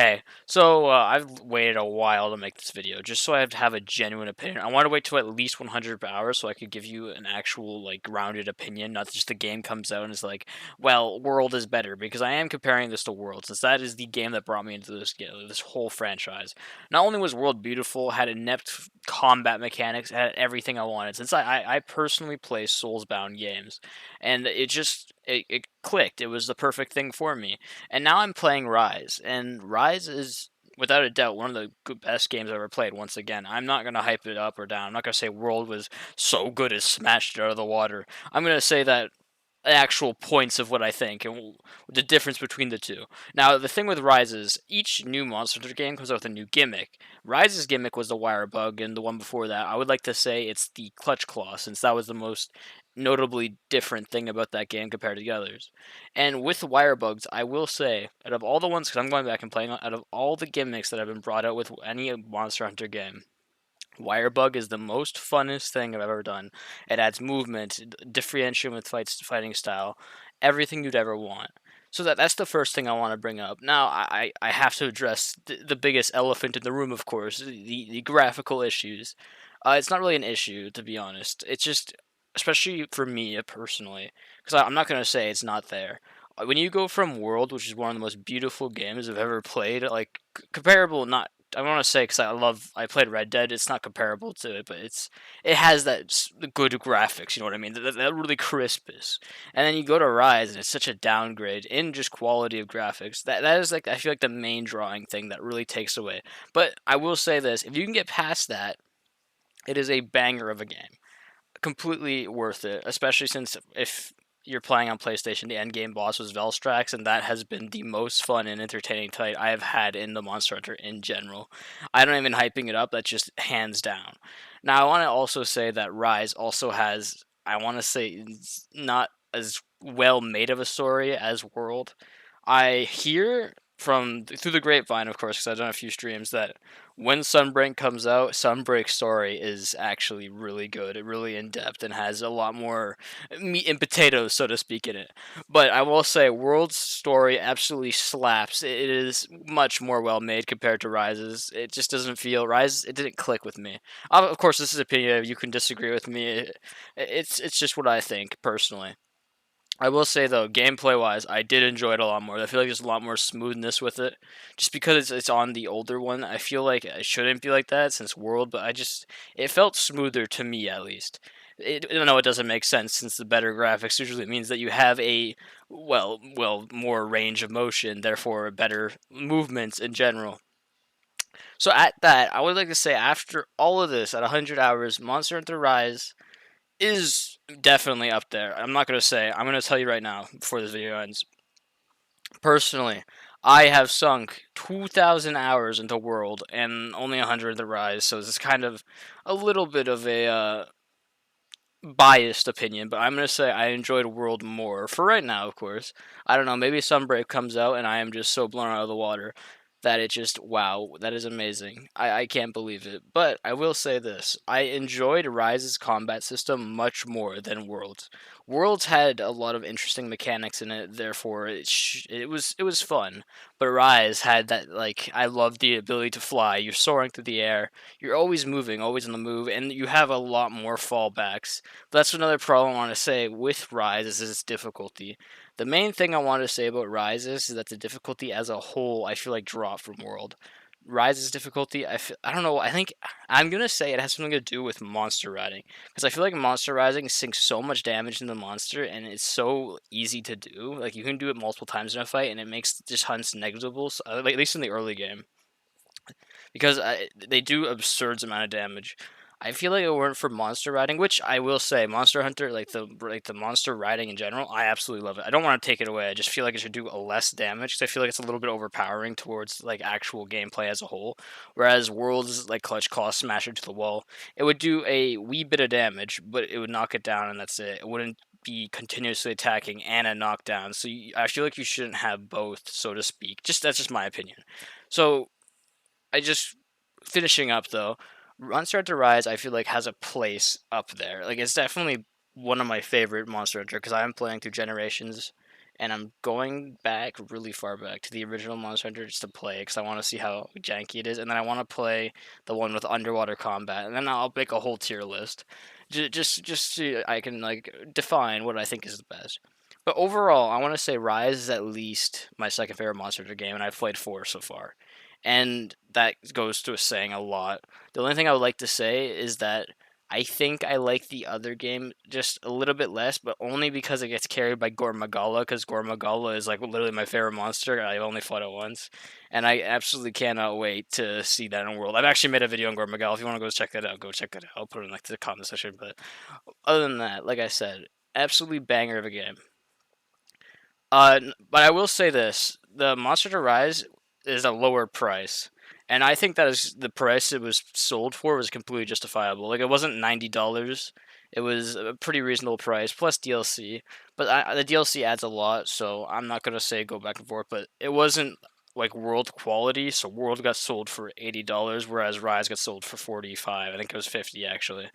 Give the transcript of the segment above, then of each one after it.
Hey, I've waited a while to make this video just so I have a genuine opinion. I want to wait till at least 100 hours so I could give you an actual like grounded opinion, not just the game comes out and it's like, well, World is better because I am comparing this to World since that is the game that brought me into this whole franchise. Not only was World beautiful, had inept combat mechanics, had everything I wanted. Since I personally play Soulsbound games, and it clicked. It was the perfect thing for me. And now I'm playing Rise, and Rise is without a doubt one of the best games I've ever played. Once again, I'm not gonna hype it up or down. I'm not gonna say World was so good it smashed it out of the water. I'm gonna say that actual points of what I think and the difference between the two. Now, the thing with Rise is each new Monster Hunter game comes out with a new gimmick. Rise's gimmick was the wire bug, and the one before that, I would like to say it's the clutch claw, since that was the most notably different thing about that game compared to the others. And with wire bugs, I will say, out of all the ones, because I'm going back and playing, out of all the gimmicks that have been brought out with any Monster Hunter game, Wirebug is the most funnest thing I've ever done. It adds movement, differentiation with fighting style, everything you'd ever want. So that's the first thing I want to bring up. Now I have to address the biggest elephant in the room, of course, the graphical issues. It's not really an issue, to be honest. It's just, especially for me personally, because I'm not gonna say it's not there. When you go from World, which is one of the most beautiful games I've ever played, like comparable, not I want to say because I played Red Dead. It's not comparable to it, but it has good graphics. You know what I mean? That really crispness. And then you go to Rise, and it's such a downgrade in just quality of graphics. That is like I feel like the main drawing thing that really takes away. But I will say this: if you can get past that, it is a banger of a game, completely worth it, especially since if you're playing on PlayStation, the end game boss was Velstrax, and that has been the most fun and entertaining fight I have had in the Monster Hunter in general. I don't even hyping it up, that's just hands down. Now, I want to also say that Rise also has, I want to say, it's not as well made of a story as World. I hear from through the grapevine, of course, because I've done a few streams, that when Sunbreak comes out, Sunbreak's story is actually really good, really in depth, and has a lot more meat and potatoes, so to speak, in it. But I will say, World's story absolutely slaps. It is much more well made compared to Rise's. It just doesn't feel Rise. It didn't click with me. Of course, this is opinion. You can disagree with me. It's just what I think personally. I will say though, gameplay wise, I did enjoy it a lot more. I feel like there's a lot more smoothness with it, just because it's on the older one. I feel like it shouldn't be like that since World, but it felt smoother to me at least. I know it doesn't make sense since the better graphics usually means that you have a more range of motion, therefore better movements in general. So at that, I would like to say after all of this, at 100 hours, Monster Hunter Rise is definitely up there. I'm not gonna say. I'm gonna tell you right now before this video ends. Personally, I have sunk 2,000 hours into World and only 100 in the Rise, so it's kind of a little bit of a biased opinion. But I'm gonna say I enjoyed World more for right now. Of course, I don't know. Maybe Sunbreak comes out and I am just so blown out of the water that it just wow, that is amazing. I can't believe it. But I will say this: I enjoyed Rise's combat system much more than Worlds. Worlds had a lot of interesting mechanics in it, therefore it was fun. But Rise had that like I love the ability to fly. You're soaring through the air. You're always moving, always on the move, and you have a lot more fallbacks. But that's another problem I want to say with Rise is its difficulty. The main thing I want to say about Rise is that the difficulty as a whole, I feel like dropped from World. Rise's difficulty, I don't know. I think I'm gonna say it has something to do with monster riding because I feel like monster riding sinks so much damage in the monster and it's so easy to do. Like you can do it multiple times in a fight and it makes just hunts negligible. Like, at least in the early game because they do absurd amount of damage. I feel like it weren't for monster riding, which I will say, Monster Hunter, like the monster riding in general, I absolutely love it. I don't want to take it away. I just feel like it should do a less damage because I feel like it's a little bit overpowering towards like actual gameplay as a whole. Whereas Worlds like Clutch Claw Smasher to the wall, it would do a wee bit of damage, but it would knock it down and that's it. It wouldn't be continuously attacking and a knockdown. So I feel like you shouldn't have both, so to speak. Just that's just my opinion. So I just finishing up though. Monster Hunter Rise, I feel like has a place up there. Like it's definitely one of my favorite Monster Hunter because I'm playing through Generations, and I'm going back really far back to the original Monster Hunter just to play it because I want to see how janky it is, and then I want to play the one with underwater combat, and then I'll make a whole tier list, just so I can like define what I think is the best. But overall, I want to say Rise is at least my second favorite Monster Hunter game, and I've played four so far, and that goes to saying a lot. The only thing I would like to say is that I think I like the other game just a little bit less, but only because it gets carried by Gormagala, because Gormagala is like literally my favorite monster. I've only fought it once, and I absolutely cannot wait to see that in World. I've actually made a video on Gormagala. If you want to go check that out, go check it out. I'll put it in like the comment section. But other than that, like I said, absolutely banger of a game. But I will say this: the Monster Hunter Rise is a lower price, and I think that is the price it was sold for was completely justifiable. Like it wasn't $90; it was a pretty reasonable price plus DLC. But the DLC adds a lot, so I'm not gonna say go back and forth. But it wasn't like World quality, so World got sold for $80, whereas Rise got sold for 45. I think it was 50 actually.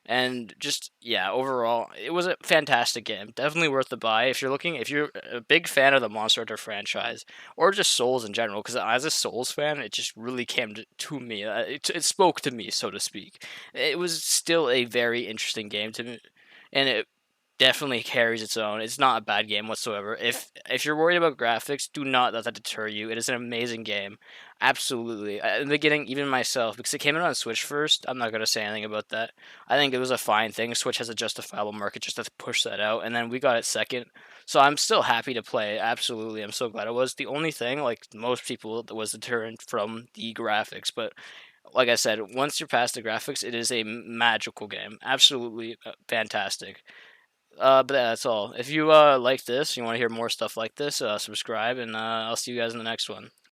And just yeah, overall, it was a fantastic game. Definitely worth the buy if you're a big fan of the Monster Hunter franchise or just Souls in general. Because as a Souls fan, it just really came to me. It spoke to me, so to speak. It was still a very interesting game to me, and it definitely carries its own. It's not a bad game whatsoever. If you're worried about graphics, do not let that deter you. It is an amazing game. Absolutely. In the beginning, even myself, because it came out on Switch first, I'm not gonna say anything about that. I think it was a fine thing. Switch has a justifiable market just to push that out, and then we got it second. So I'm still happy to play it. Absolutely, I'm so glad it was. The only thing, like most people, was deterrent from the graphics, but like I said, once you're past the graphics, it is a magical game. Absolutely fantastic. But yeah, that's all. If you like this, you want to hear more stuff like this, subscribe, and I'll see you guys in the next one.